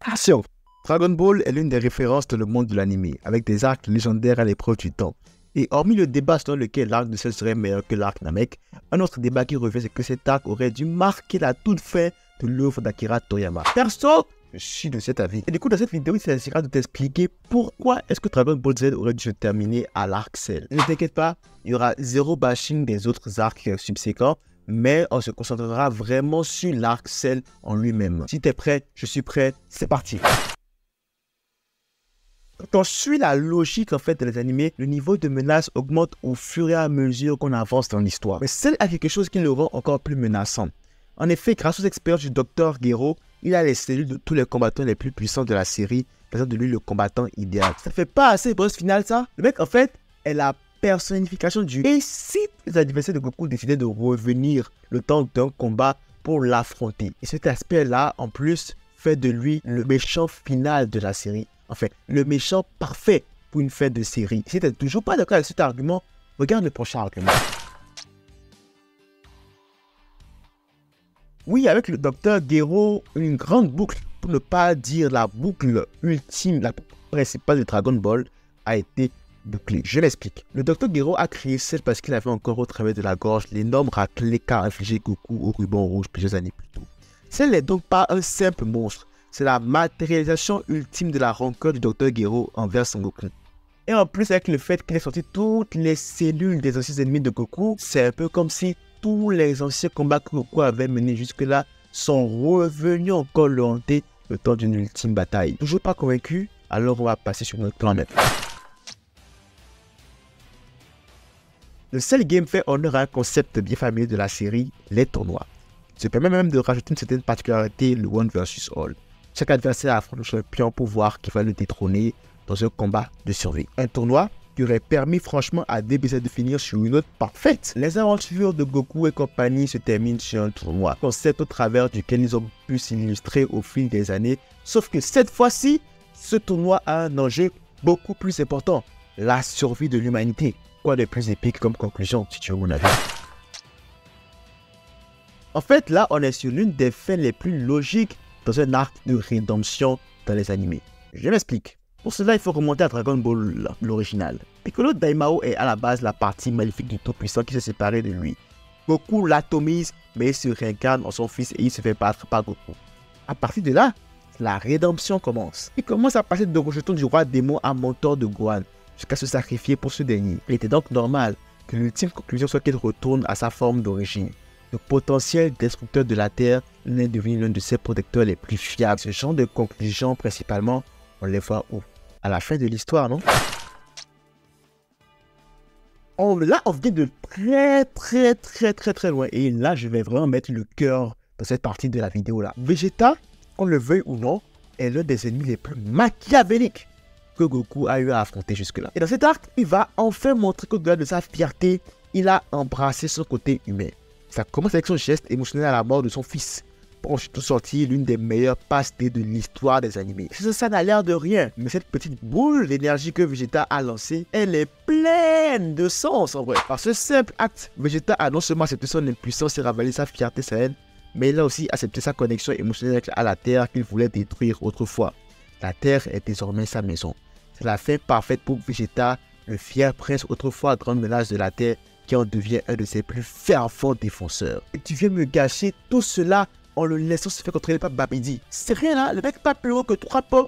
Attention, Dragon Ball est l'une des références dans le monde de l'anime, avec des arcs légendaires à l'épreuve du temps. Et hormis le débat selon lequel l'arc de Cell serait meilleur que l'arc Namek, un autre débat qui revient c'est que cet arc aurait dû marquer la toute fin de l'œuvre d'Akira Toriyama. Perso, je suis de cet avis. Et du coup, dans cette vidéo, il s'agira de t'expliquer pourquoi est-ce que Dragon Ball Z aurait dû se terminer à l'arc Cell. Ne t'inquiète pas, il y aura zéro bashing des autres arcs subséquents, mais on se concentrera vraiment sur l'arc Cell en lui-même. Si t'es prêt, je suis prêt, c'est parti. Quand on suit la logique en fait des animés, le niveau de menace augmente au fur et à mesure qu'on avance dans l'histoire. Mais Cell a quelque chose qui le rend encore plus menaçant. En effet, grâce aux expériences du Dr Gero, il a les cellules de tous les combattants les plus puissants de la série, faisant de lui le combattant idéal. Ça fait pas assez boss final ça? Le mec en fait est la personnification du... Et si les adversaires de Goku décidaient de revenir le temps d'un combat pour l'affronter? Et cet aspect-là, en plus, fait de lui le méchant final de la série. Enfin, le méchant parfait pour une fin de série. Si tu n'es toujours pas d'accord avec cet argument, regarde le prochain argument. Oui, avec le Dr Gero, une grande boucle, pour ne pas dire la boucle ultime, la boucle principale de Dragon Ball, a été bouclée. Je l'explique. Le Dr Gero a créé Cell parce qu'il avait encore au travers de la gorge l'énorme raclée qu'a infligé Goku au ruban rouge plusieurs années plus tôt. Cell n'est donc pas un simple monstre. C'est la matérialisation ultime de la rancœur du Dr Gero envers Son Goku. Et en plus, avec le fait qu'il ait sorti toutes les cellules des anciens ennemis de Goku, c'est un peu comme si tous les anciens combats que Goku avait menés jusque-là sont revenus encore le hanter le temps d'une ultime bataille. Toujours pas convaincu? Alors on va passer sur notre plan maintenant. Le Cell Game fait honneur à un concept bien familier de la série, les tournois. Il se permet même de rajouter une certaine particularité, le One vs All. Chaque adversaire affronte le champion pour voir qui va le détrôner dans un combat de survie. Un tournoi qui aurait permis franchement à DBZ de finir sur une note parfaite. Les aventures de Goku et compagnie se terminent sur un tournoi, concept au travers duquel ils ont pu s'illustrer au fil des années. Sauf que cette fois-ci, ce tournoi a un enjeu beaucoup plus important, la survie de l'humanité. Quoi de plus épique comme conclusion, si tu veux mon avis? En fait, là, on est sur l'une des fins les plus logiques dans un arc de rédemption dans les animés. Je m'explique. Pour cela, il faut remonter à Dragon Ball, l'original. Piccolo Daimao est à la base la partie maléfique du Tout-Puissant qui s'est séparé de lui. Goku l'atomise, mais il se réincarne en son fils et il se fait battre par Goku. À partir de là, la rédemption commence. Il commence à passer de rejeton du roi démon à mentor de Gohan, jusqu'à se sacrifier pour ce dernier. Il était donc normal que l'ultime conclusion soit qu'il retourne à sa forme d'origine. Le potentiel destructeur de la Terre est devenu l'un de ses protecteurs les plus fiables. Ce genre de conclusion, principalement, on les voit où? À la fin de l'histoire, non? Là, on vient de très loin. Et là, je vais vraiment mettre le cœur dans cette partie de la vidéo là. Vegeta, qu'on le veuille ou non, est l'un des ennemis les plus machiavéliques que Goku a eu à affronter jusque-là. Et dans cet arc, il va enfin montrer qu'au-delà de sa fierté, il a embrassé son côté humain. Ça commence avec son geste émotionnel à la mort de son fils, pour ensuite sortir l'une des meilleures passes de l'histoire des animés. Ça n'a l'air de rien, mais cette petite boule d'énergie que Vegeta a lancée, elle est pleine de sens en vrai. Par ce simple acte, Vegeta a non seulement accepté son impuissance et ravalé sa fierté, sa haine, mais il a aussi accepté sa connexion émotionnelle à la Terre qu'il voulait détruire autrefois. La Terre est désormais sa maison. C'est la fin parfaite pour Vegeta, le fier prince autrefois grande menace de la Terre, qui en devient un de ses plus fervents défenseurs. Et tu viens me gâcher tout cela en le laissant se faire contrôler par Babidi. C'est rien là, le mec pas plus haut que 3 pommes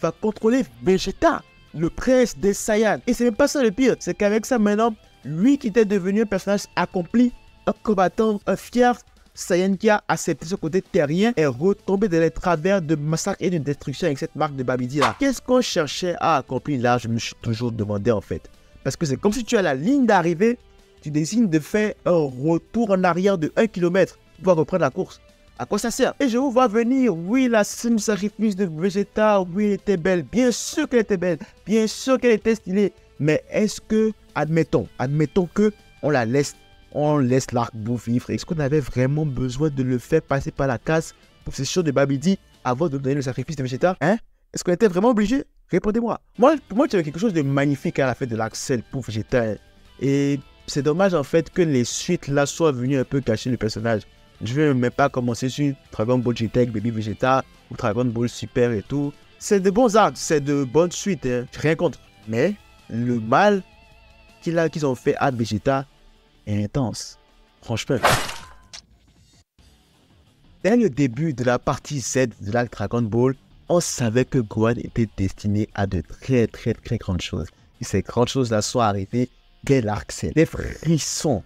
va contrôler Vegeta, le prince des Saiyans. Et c'est même pas ça le pire, c'est qu'avec ça maintenant, lui qui était devenu un personnage accompli, un combattant, un fier Saiyan qui a accepté ce côté terrien, est retombé dans les travers de massacre et de destruction avec cette marque de Babidi là. Qu'est-ce qu'on cherchait à accomplir là? Je me suis toujours demandé en fait. Parce que c'est comme si tu es à la ligne d'arrivée, tu décides de faire un retour en arrière de 1 km pour pouvoir reprendre la course. À quoi ça sert? Et je vous vois venir, oui, la scène de sacrifice de Vegeta, oui, elle était belle, bien sûr qu'elle était belle, bien sûr qu'elle était stylée. Mais est-ce que, admettons que on laisse l'arc bout vivre. Est-ce qu'on avait vraiment besoin de le faire passer par la case possession de Babidi avant de donner le sacrifice de Vegeta? Hein? Est-ce qu'on était vraiment obligé? Répondez-moi. Pour moi, tu avais quelque chose de magnifique à la fin de l'arc Cell pour Vegeta. Et c'est dommage en fait que les suites là soient venues un peu cacher le personnage. Je vais même pas commencer sur Dragon Ball GT avec Baby Vegeta ou Dragon Ball Super et tout. C'est de bons arcs, c'est de bonnes suites, hein. J'ai rien contre. Mais le mal qu'ils ont fait à Vegeta est intense. Franchement. Dès le début de la partie Z de l'arc Dragon Ball, on savait que Gohan était destiné à de très grandes choses. Et ces grandes choses-là sont arrivées dès l'arc Z. Des frissons.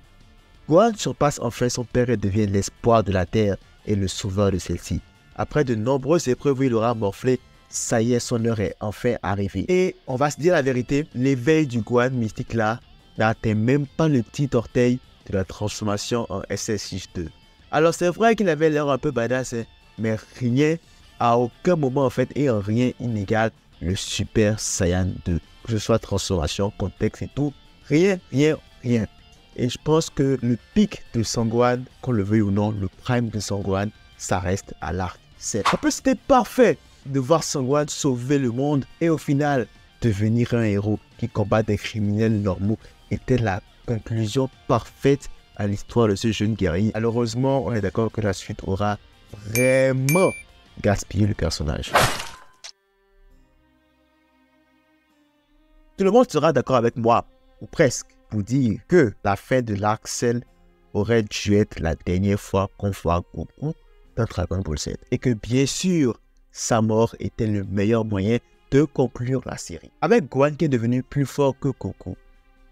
Gohan surpasse enfin son père et devient l'espoir de la Terre et le sauveur de celle-ci. Après de nombreuses épreuves où il aura morflé, ça y est, son heure est enfin arrivée. Et on va se dire la vérité, l'éveil du Gohan mystique là n'atteint même pas le petit orteil de la transformation en SS6-2. Alors c'est vrai qu'il avait l'air un peu badass, hein, mais rien, à aucun moment en fait, et en rien inégale le Super Saiyan 2. Que ce soit transformation, contexte et tout, rien. Et je pense que le pic de Son Gohan, qu'on le veuille ou non, le prime de Son Gohan, ça reste à l'arc 7. En plus, c'était parfait de voir Son Gohan sauver le monde et au final, devenir un héros qui combat des criminels normaux était la conclusion parfaite à l'histoire de ce jeune guerrier. Malheureusement, on est d'accord que la suite aura vraiment gaspillé le personnage. Tout le monde sera d'accord avec moi, ou presque, pour dire que la fin de l'arc Cell aurait dû être la dernière fois qu'on voit Goku dans Dragon Ball Z. Et que bien sûr, sa mort était le meilleur moyen de conclure la série. Avec Gohan qui est devenu plus fort que Goku,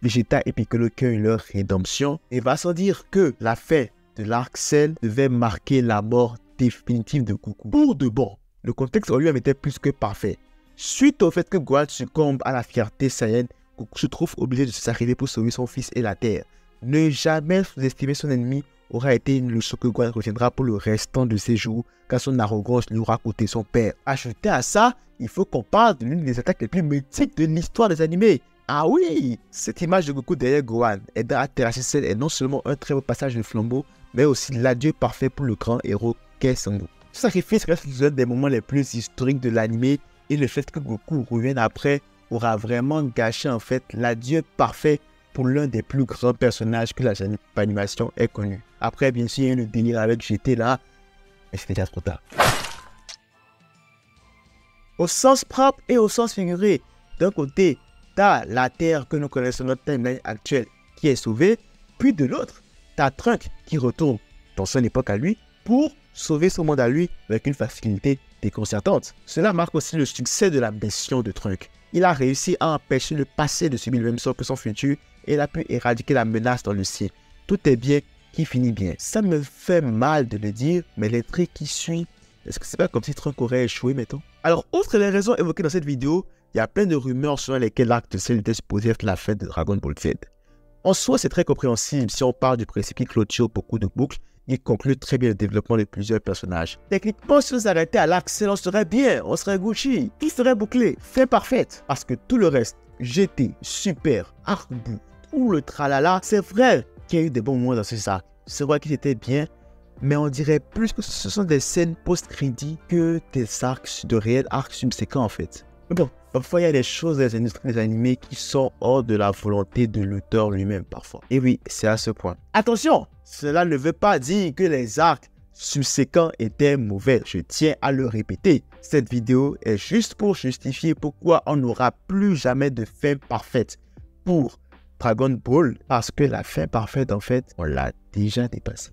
Vegeta et Piccolo qui ont eu leur rédemption, et va sans dire que la fin de l'arc Cell devait marquer la mort définitive de Goku. Pour de bon, le contexte en lui-même était plus que parfait. Suite au fait que Gohan succombe à la fierté Saiyan, Goku se trouve obligé de se sacrifier pour sauver son fils et la Terre. Ne jamais sous-estimer son ennemi aura été une leçon que Gohan retiendra pour le restant de ses jours, car son arrogance lui aura coûté son père. Ajouté à ça, il faut qu'on parle de l'une des attaques les plus mythiques de l'histoire des animés. Ah oui, cette image de Goku derrière Gohan aidant à terrasser Cell est non seulement un très beau passage de flambeau, mais aussi l'adieu parfait pour le grand héros qu'est Son Goku. Ce sacrifice reste l'un des moments les plus historiques de l'animé, et le fait que Goku revienne après aura vraiment gâché en fait l'adieu parfait pour l'un des plus grands personnages que l'animation ait connu. Après, bien sûr, il y a eu le délire avec GT là, mais c'était déjà trop tard. Au sens propre et au sens figuré, d'un côté, t'as la Terre que nous connaissons notre timeline actuelle qui est sauvée, puis de l'autre, t'as Trunks qui retourne dans son époque à lui pour sauver son monde à lui avec une facilité déconcertante. Cela marque aussi le succès de la mission de Trunks. Il a réussi à empêcher le passé de subir le même sort que son futur et il a pu éradiquer la menace dans le ciel. Tout est bien qui finit bien. Ça me fait mal de le dire, mais les traits qui suivent, est-ce que c'est pas comme si Trunks aurait échoué, mettons? Alors, outre les raisons évoquées dans cette vidéo, il y a plein de rumeurs selon lesquelles l'arc de Cell était supposé être la fin de Dragon Ball Z. En soi, c'est très compréhensible si on parle du principe qui clôture beaucoup de boucles. Il conclut très bien le développement de plusieurs personnages. Techniquement, si on s'arrêtait à l'arc Cell, on serait bien, on serait Gucci. Tout serait bouclé, fin parfaite. Parce que tout le reste, GT, Super, Arc Buu, tout le tralala, c'est vrai qu'il y a eu des bons moments dans ces arcs. C'est vrai qu'ils étaient bien, mais on dirait plus que ce sont des scènes post-crédits que des arcs, de réels arcs subséquents en fait. Mais bon, parfois il y a des choses des industries des animés qui sont hors de la volonté de l'auteur lui-même parfois. Et oui, c'est à ce point. Attention, cela ne veut pas dire que les arcs subséquents étaient mauvais. Je tiens à le répéter. Cette vidéo est juste pour justifier pourquoi on n'aura plus jamais de fin parfaite pour Dragon Ball. Parce que la fin parfaite, en fait, on l'a déjà dépassée.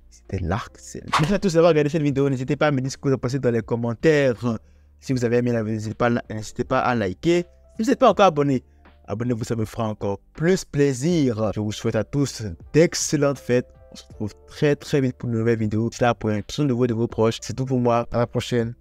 C'était l'arc Cell. Merci à tous d'avoir regardé cette vidéo. N'hésitez pas à me dire ce que vous en pensez dans les commentaires. Si vous avez aimé la vidéo, n'hésitez pas à liker. Si vous n'êtes pas encore abonné, abonnez-vous, ça me fera encore plus plaisir. Je vous souhaite à tous d'excellentes fêtes. On se retrouve très vite pour une nouvelle vidéo. C'est là pour un tout nouveau de vos proches. C'est tout pour moi. À la prochaine.